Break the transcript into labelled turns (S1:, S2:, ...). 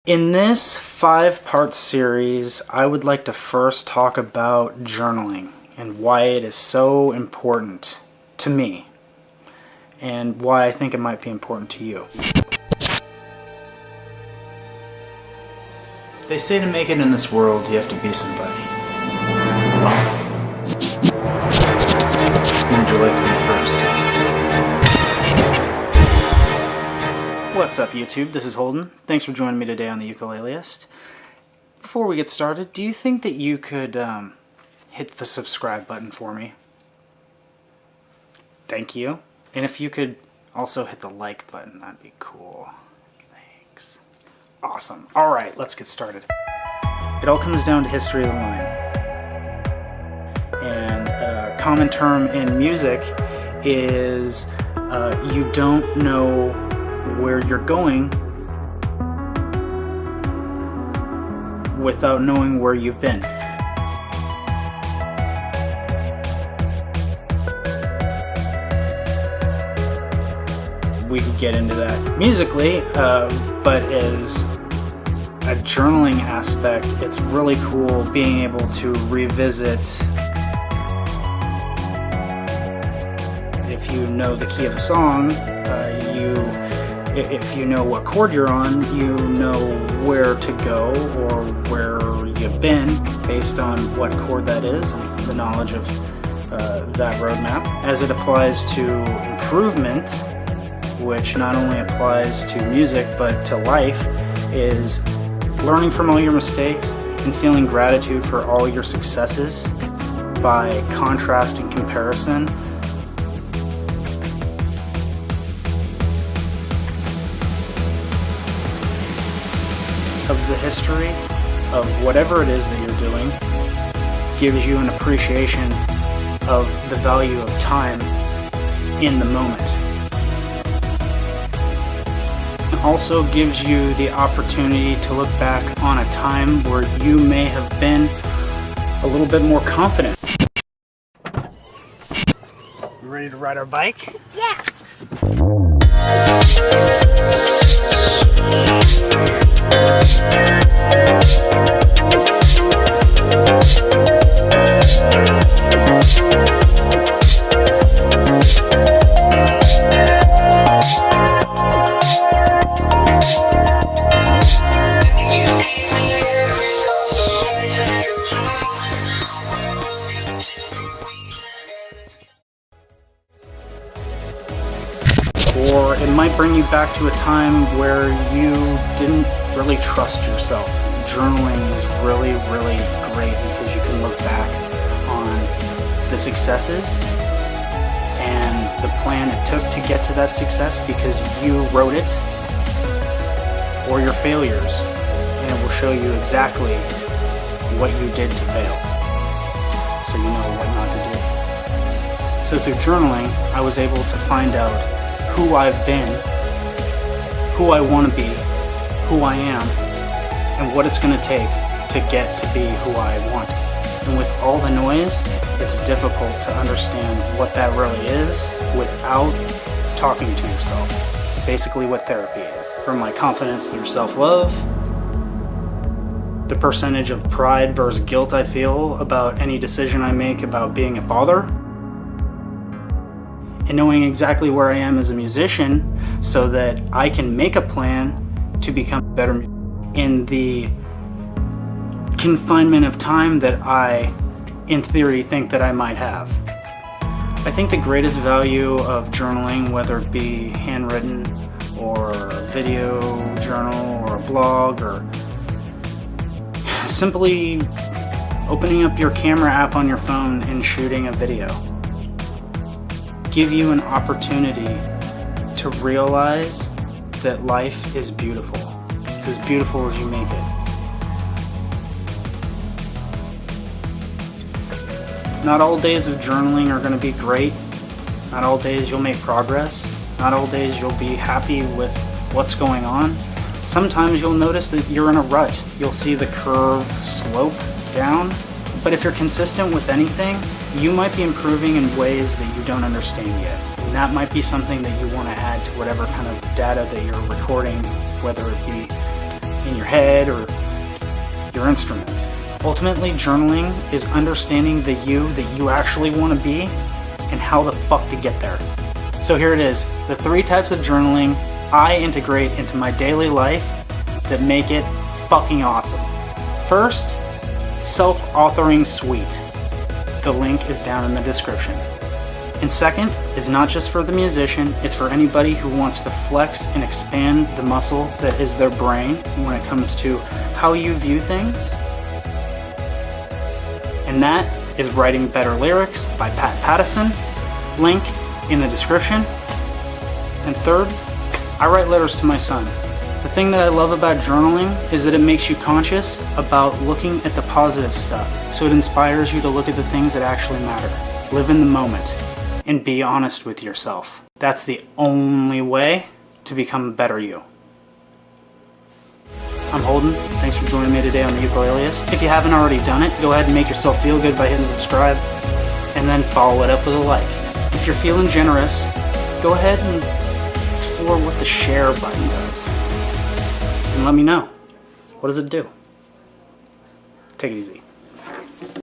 S1: In this 5-part series, I would like to first talk about journaling and why it is so important to me and why I think it might be important to you. They say to make it in this world, you have to be somebody. Who would you like to be first? What's up, YouTube? This is Holden. Thanks for joining me today on the Ukuleleist. Before we get started, do you think that you could hit the subscribe button for me? Thank you. And if you could also hit the like button, that'd be cool. Thanks. Awesome. Alright, let's get started. It all comes down to history of the line. And a common term in music is you don't know where you're going without knowing where you've been. We could get into that musically, but as a journaling aspect, it's really cool being able to revisit. If you know the key of a song, if you know what chord you're on, you know where to go or where you've been based on what chord that is, and the knowledge of that roadmap. As it applies to improvement, which not only applies to music but to life, is learning from all your mistakes and feeling gratitude for all your successes by contrast and comparison. Of the history of whatever it is that you're doing gives you an appreciation of the value of time in the moment. It also gives you the opportunity to look back on a time where you may have been a little bit more confident. You ready to ride our bike?
S2: Yeah.
S1: Or it might bring you back to a time where you didn't really trust yourself. Journaling is really, really great because you can look back on the successes and the plan it took to get to that success because you wrote it, or your failures, and it will show you exactly what you did to fail, so you know what not to do. So through journaling, I was able to find out who I've been, who I want to be, who I am, and what it's going to take to get to be who I want. And with all the noise, it's difficult to understand what that really is without talking to yourself. It's basically what therapy is. From my confidence through self-love, the percentage of pride versus guilt I feel about any decision I make about being a father, and knowing exactly where I am as a musician so that I can make a plan to become better in the confinement of time that I, in theory, think that I might have. I think the greatest value of journaling, whether it be handwritten or a video journal or a blog or simply opening up your camera app on your phone and shooting a video, give you an opportunity to realize that life is beautiful. It's as beautiful as you make it. Not all days of journaling are going to be great. Not all days you'll make progress. Not all days you'll be happy with what's going on. Sometimes you'll notice that you're in a rut. You'll see the curve slope down. But if you're consistent with anything, you might be improving in ways that you don't understand yet. And that might be something that you want to add to whatever kind of data that you're recording, whether it be in your head or your instrument. Ultimately, journaling is understanding the you that you actually want to be and how the fuck to get there. So here it is, the 3 types of journaling I integrate into my daily life that make it fucking awesome. First, self-authoring suite. The link is down in the description. And second is not just for the musician, it's for anybody who wants to flex and expand the muscle that is their brain when it comes to how you view things. And that is Writing Better Lyrics by Pat Pattison. Link in the description. And third, I write letters to my son. The thing that I love about journaling is that it makes you conscious about looking at the positive stuff. So it inspires you to look at the things that actually matter. Live in the moment and be honest with yourself. That's the only way to become a better you. I'm Holden. Thanks for joining me today on the Ukuleleist. If you haven't already done it, go ahead and make yourself feel good by hitting subscribe and then follow it up with a like. If you're feeling generous, go ahead and explore what the share button does. And let me know. What does it do? Take it easy.